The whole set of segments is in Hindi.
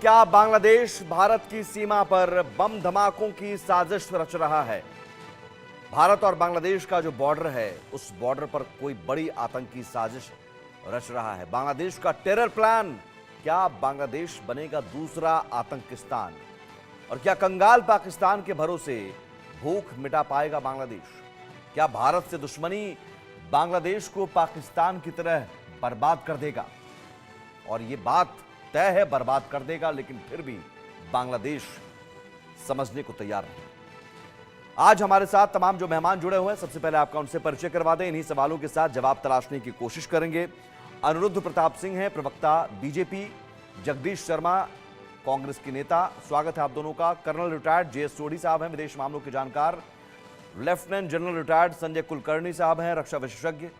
क्या बांग्लादेश भारत की सीमा पर बम धमाकों की साजिश रच रहा है? भारत और बांग्लादेश का जो बॉर्डर है, उस बॉर्डर पर कोई बड़ी आतंकी साजिश रच रहा है। बांग्लादेश का टेरर प्लान। क्या बांग्लादेश बनेगा दूसरा आतंकिस्तान? और क्या कंगाल पाकिस्तान के भरोसे भूख मिटा पाएगा बांग्लादेश? क्या भारत से दुश्मनी बांग्लादेश को पाकिस्तान की तरह बर्बाद कर देगा? और यह बात तय है, बर्बाद कर देगा, लेकिन फिर भी बांग्लादेश समझने को तैयार नहीं। आज हमारे साथ तमाम जो मेहमान जुड़े हुए हैं, सबसे पहले आपका उनसे परिचय करवा दें। इन्हीं सवालों के साथ जवाब तलाशने की कोशिश करेंगे। अनिरुद्ध प्रताप सिंह हैं, प्रवक्ता बीजेपी। जगदीश शर्मा, कांग्रेस के नेता। स्वागत है आप दोनों का। Colonel retired J S Sodhi साहब हैं, विदेश मामलों के जानकार। Lieutenant general retired Sanjay Kulkarni साहब हैं, रक्षा विशेषज्ञ।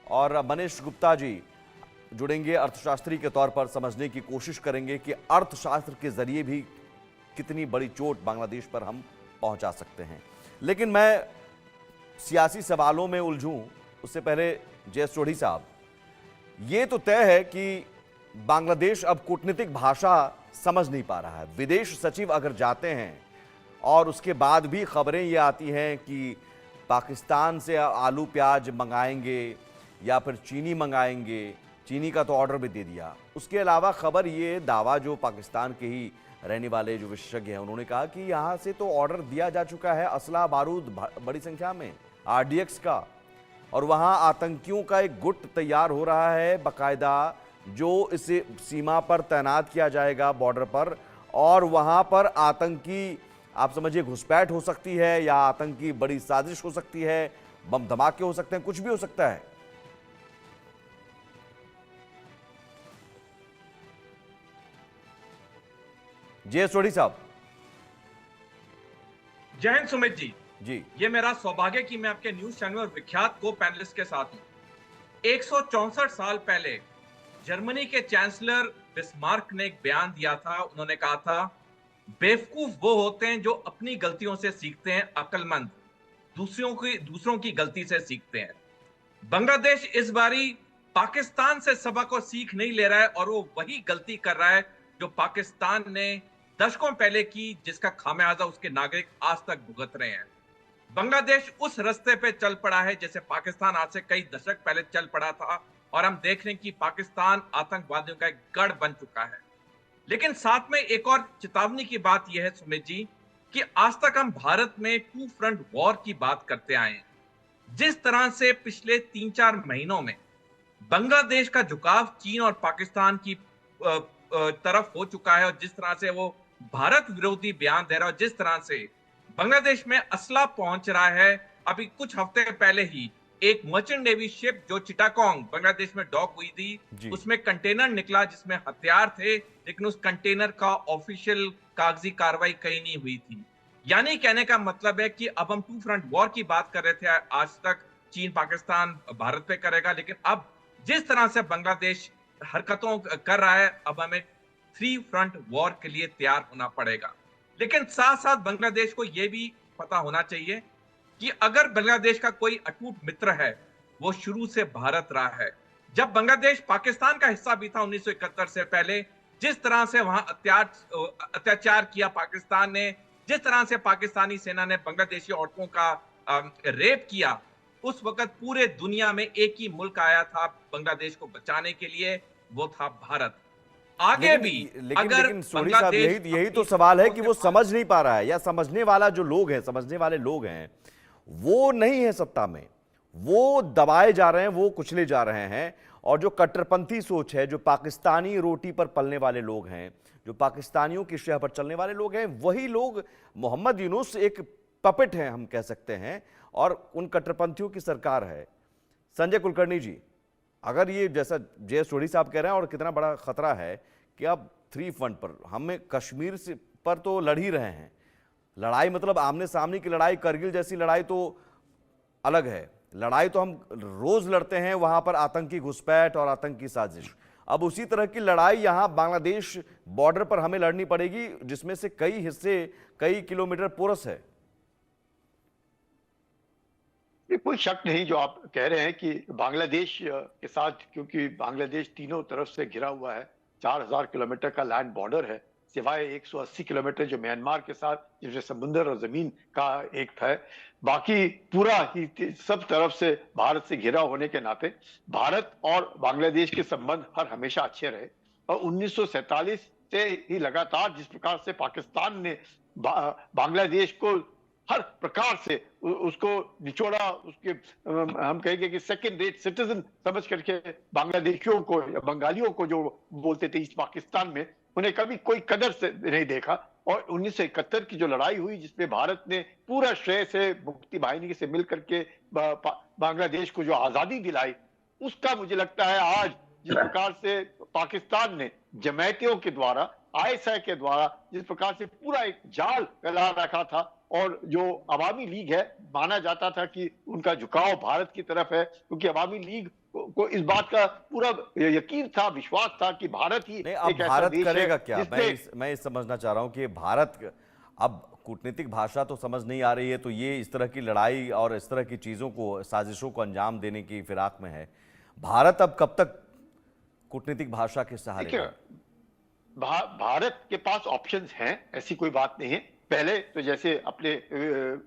और मनीष गुप्ता जी जुड़ेंगे, अर्थशास्त्री के तौर पर समझने की कोशिश करेंगे कि अर्थशास्त्र के जरिए भी कितनी बड़ी चोट बांग्लादेश पर हम पहुंचा सकते हैं। लेकिन मैं सियासी सवालों में उलझूं उससे पहले जय सोढ़ी साहब, ये तो तय है कि बांग्लादेश अब कूटनीतिक भाषा समझ नहीं पा रहा है। विदेश सचिव अगर जाते हैं और उसके बाद भी खबरें ये आती हैं कि पाकिस्तान से आलू प्याज मंगाएंगे या फिर चीनी मंगाएंगे, चीनी का तो ऑर्डर भी दे दिया। उसके अलावा खबर ये दावा जो पाकिस्तान के ही रहने वाले जो विशेषज्ञ हैं उन्होंने कहा कि यहाँ से तो ऑर्डर दिया जा चुका है असला बारूद बड़ी संख्या में, आरडीएक्स का, और वहाँ आतंकियों का एक गुट तैयार हो रहा है बाकायदा, जो इस सीमा पर तैनात किया जाएगा बॉर्डर पर। और वहाँ पर आतंकी, आप समझिए, घुसपैठ हो सकती है या आतंकी बड़ी साजिश हो सकती है, बम धमाके हो सकते हैं, कुछ भी हो सकता है। जय सोढ़ी साहब। जय हिंद सुमित जी। जी, ये मेरा सौभाग्य कि मैं आपके न्यूज चैनल और विख्यात को पैनलिस्ट के साथ हूं। 164 साल पहले जर्मनी के चांसलर बिस्मार्क ने एक बयान दिया था। उन्होंने कहा था, बेवकूफ वो होते हैं जो अपनी गलतियों से सीखते हैं, अक्लमंद दूसरों की गलती से सीखते हैं। बांग्लादेश इस बारी पाकिस्तान से सबक और सीख नहीं ले रहा है और वो वही गलती कर रहा है जो पाकिस्तान ने दशकों पहले की, जिसका खामियाजा उसके नागरिक आज तक भुगत रहे हैं। बांग्लादेश उस रास्ते पे चल पड़ा है जैसे पाकिस्तान आज से कई दशक पहले चल पड़ा था, और हम देख रहे हैं कि पाकिस्तान आतंकवादियों का एक गढ़ बन चुका है। लेकिन साथ में एक और चेतावनी की बात यह है सुमित जी, कि आज तक हम भारत में टू फ्रंट वॉर की बात करते आए हैं। जिस तरह से पिछले 3-4 महीनों में बांग्लादेश का झुकाव चीन और पाकिस्तान की तरफ हो चुका है, और जिस तरह से वो भारत विरोधी बयान दे रहा है, और जिस तरह से बांग्लादेश में असला पहुंच रहा है। अभी कुछ हफ्ते पहले ही एक मर्चेंट नेवी शिप जो चिटागोंग बांग्लादेश में डॉक हुई थी, उसमें कंटेनर निकला जिसमें हथियार थे, लेकिन उस कंटेनर का ऑफिशियल कागजी कार्रवाई कहीं नहीं हुई थी। यानी कहने का मतलब है कि अब हम टू फ्रंट वॉर की बात कर रहे थे, आज तक चीन पाकिस्तान भारत पे करेगा, लेकिन अब जिस तरह से बांग्लादेश हरकतों कर रहा है, अब हमें थ्री फ्रंट वॉर के लिए तैयार होना पड़ेगा। लेकिन साथ साथ बांग्लादेश को यह भी पता होना चाहिए कि अगर बांग्लादेश का कोई अटूट मित्र है, वो शुरू से भारत रहा है। जब बांग्लादेश पाकिस्तान का हिस्सा भी था 1971 से पहले, जिस तरह से वहां अत्याचार किया पाकिस्तान ने, जिस तरह से पाकिस्तानी सेना ने बांग्लादेशी औरतों का रेप किया, उस वक्त पूरे दुनिया में एक ही मुल्क आया था बांग्लादेश को बचाने के लिए, वो था भारत। आगे लेकिन भी लेकिन अगर लेकिन सोढ़ी साहब, बांग्लादेश यही तो सवाल है कि वो समझ नहीं पा रहा है, या समझने वाला जो लोग हैं, समझने वाले लोग हैं, वो नहीं है सत्ता में। वो दबाए जा रहे हैं, वो कुचले जा रहे हैं। और जो कट्टरपंथी सोच है, जो पाकिस्तानी रोटी पर पलने वाले लोग हैं, जो पाकिस्तानियों की शह पर चलने वाले लोग हैं, वही लोग, मोहम्मद यूनुस एक पपेट हैं हम कह सकते हैं, और उन कट्टरपंथियों की सरकार है। संजय कुलकर्णी जी, अगर ये जैसा जय सोढ़ी साहब कह रहे हैं, और कितना बड़ा खतरा है कि अब थ्री फ्रंट पर हमें कश्मीर से पर तो लड़ ही रहे हैं। लड़ाई मतलब आमने सामने की लड़ाई, करगिल जैसी लड़ाई तो अलग है। लड़ाई तो हम रोज लड़ते हैं, वहां पर आतंकी घुसपैठ और आतंकी साजिश। अब उसी तरह की लड़ाई यहां बांग्लादेश बॉर्डर पर हमें लड़नी पड़ेगी, जिसमें से कई हिस्से कई किलोमीटर पोरस है। ये कोई शक नहीं जो आप कह रहे हैं कि बांग्लादेश के साथ, क्योंकि बांग्लादेश तीनों तरफ से घिरा हुआ है 4000 किलोमीटर का लैंड बॉर्डर है, सिवाय 180 किलोमीटर जो म्यांमार के साथ, जिसमें समुद्र और जमीन का एक है, बाकी पूरा ही सब तरफ से भारत से घिरा होने के नाते भारत और बांग्लादेश के संबंध हर हमेशा अच्छे रहे। और 1947 से ही लगातार जिस प्रकार से पाकिस्तान ने बांग्लादेश को हर प्रकार से उसको निचोड़ा, उसके हम कहेंगे कि सेकंड रेट सिटीजन समझ करके बांग्लादेशियों को या बंगालियों को जो बोलते थे ईस्ट पाकिस्तान में, उन्हें कभी कोई कदर से नहीं देखा। और 1971 की जो लड़ाई हुई जिसमें भारत ने पूरा श्रेय से मुक्ति बाहिनी से मिलकर के बांग्लादेश को जो आजादी दिलाई, उसका मुझे लगता है आज जिस प्रकार से पाकिस्तान ने जमातियों के द्वारा, आईएसआई के द्वारा जिस प्रकार से पूरा एक जाल फैला रखा था, और जो अवामी लीग है, माना जाता था कि उनका झुकाव भारत की तरफ है, क्योंकि अवामी लीग को इस बात का पूरा यकीन था, विश्वास था कि भारत ही नहीं, अब एक ऐसा भारत देश करेगा है क्या? मैं ये समझना चाह रहा हूं कि भारत अब कूटनीतिक भाषा तो समझ नहीं आ रही है, तो ये इस तरह की लड़ाई और इस तरह की चीजों को, साजिशों को अंजाम देने की फिराक में है। भारत अब कब तक कूटनीतिक भाषा के सहारे है? भारत के पास ऑप्शंस हैं, ऐसी कोई बात नहीं है। पहले तो जैसे अपने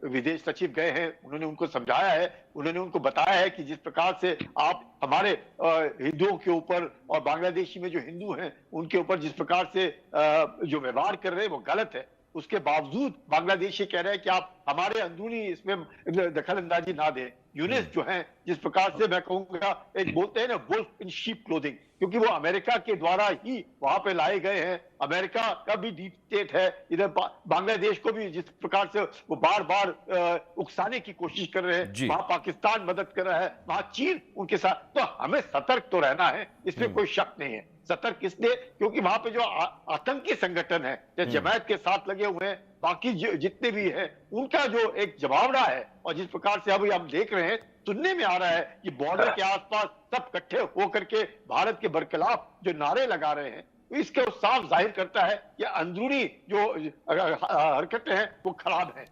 विदेश सचिव गए हैं, उन्होंने उनको समझाया है, उन्होंने उनको बताया है कि जिस प्रकार से आप हमारे हिंदुओं के ऊपर और बांग्लादेशी में जो हिंदू हैं उनके ऊपर जिस प्रकार से जो व्यवहार कर रहे हैं वो गलत है। उसके बावजूद बांग्लादेशी कह रहे हैं कि आप हमारे अंदरूनी इसमें दखल अंदाजी ना दें। यूनिस जो है जिस प्रकार से मैं कहूंगा, एक बोलते हैं ना वुल्फ इन शीप क्लोथिंग, क्योंकि वो अमेरिका के द्वारा ही वहां पे लाए गए हैं। अमेरिका का भी डीप स्टेट है, इधर बांग्लादेश को भी जिस प्रकार से वो बार बार उकसाने की कोशिश कर रहे हैं, वहां पाकिस्तान मदद कर रहा है, वहां चीन उनके साथ। तो हमें सतर्क तो रहना है, इसमें कोई शक नहीं है। सतर्क इसलिए क्योंकि वहां पे जो आतंकी संगठन है, जमात के साथ लगे हुए हैं, बाकी जितने भी हैं, उनका जो एक जवाबड़ा है। और जिस प्रकार से अभी हम देख रहे हैं, सुनने में आ रहा है कि बॉर्डर के आसपास सब इकट्ठे होकर के भारत के बरखिलाफ जो नारे लगा रहे हैं, इसके साफ जाहिर करता है कि अंदरूनी जो हरकतें हैं वो खराब हैं।